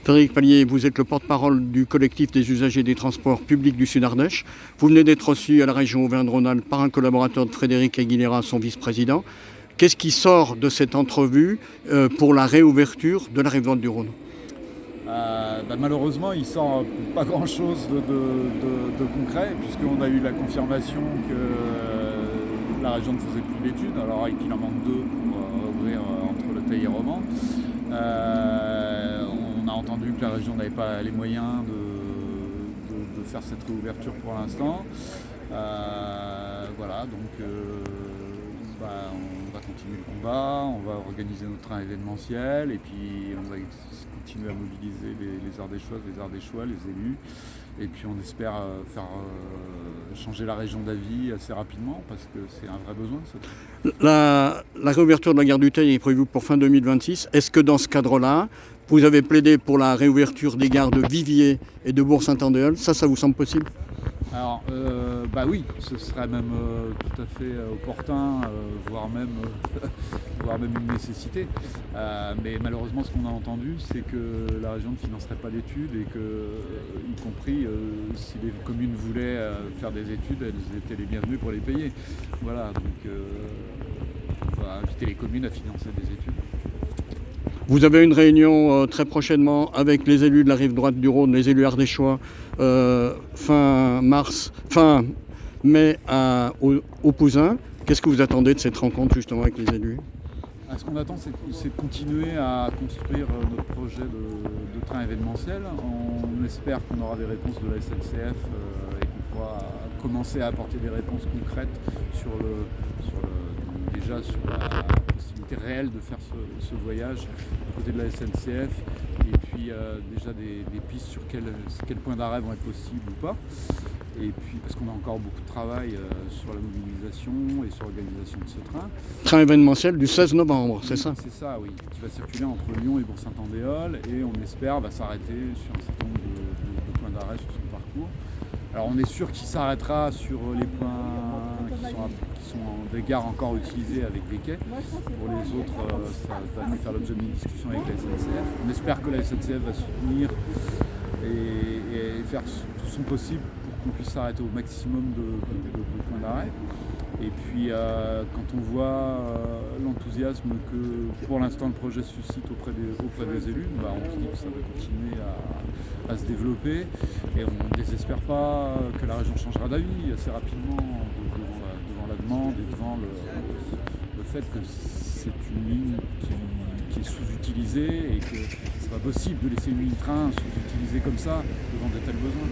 Frédéric Pallier, vous êtes le porte-parole du collectif des usagers des transports publics du Sud-Ardèche. Vous venez d'être reçu à la région Auvergne-Rhône-Alpes par un collaborateur de Frédéric Aguilera, son vice-président. Qu'est-ce qui sort de cette entrevue pour la réouverture de la rive droite du Rhône? Malheureusement, il sort pas grand-chose de concret, puisqu'on a eu la confirmation que la région ne faisait plus d'études, alors qu'il en manque 2 pour ouvrir entre le Teil et Romans. On a entendu que la région n'avait pas les moyens de faire cette réouverture pour l'instant. Voilà, donc on va continuer le combat, on va organiser notre train événementiel et puis on va continuer à mobiliser les Ardéchois, les élus. Et puis on espère faire changer la région d'avis assez rapidement parce que c'est un vrai besoin. La réouverture de la gare du Teil est prévue pour fin 2026. Est-ce que dans ce cadre-là, vous avez plaidé pour la réouverture des gares de Viviers et de Bourg-Saint-Andéol? Ça vous semble possible? Alors, oui, ce serait même tout à fait opportun, voire même une nécessité. Mais malheureusement, ce qu'on a entendu, c'est que la région ne financerait pas d'études et que, y compris si les communes voulaient faire des études, elles étaient les bienvenues pour les payer. Voilà, donc on va inviter les communes à financer des études. Vous avez une réunion très prochainement avec les élus de la rive droite du Rhône, les élus ardéchois, fin mai au Pouzin. Qu'est-ce que vous attendez de cette rencontre justement avec les élus? Ce qu'on attend, c'est de continuer à construire notre projet de train événementiel. On espère qu'on aura des réponses de la SNCF et qu'on pourra commencer à apporter des réponses concrètes sur la possibilité réelle de faire ce voyage du côté de la SNCF et puis déjà des pistes sur quels points d'arrêt vont être possibles ou pas. Et puis parce qu'on a encore beaucoup de travail sur la mobilisation et sur l'organisation de ce train. Train événementiel du 16 novembre, c'est ça? C'est ça, oui, qui va circuler entre Lyon et Bourg-Saint-Andéol et on espère s'arrêter sur un certain nombre de points d'arrêt sur son parcours. Alors on est sûr qu'il s'arrêtera sur les points qui sont des gares encore utilisées avec des quais. Pour les autres, ça va faire l'objet d'une discussion avec la SNCF. On espère que la SNCF va soutenir et faire tout son possible pour qu'on puisse s'arrêter au maximum de points d'arrêt. Et puis quand on voit l'enthousiasme que pour l'instant le projet suscite auprès des élus, on se dit que ça va continuer à se développer et on ne désespère pas que la région changera d'avis assez rapidement devant la demande et devant le fait que c'est une ligne qui est sous-utilisée et que c'est pas possible de laisser une ligne train sous-utilisée comme ça devant de tels besoins.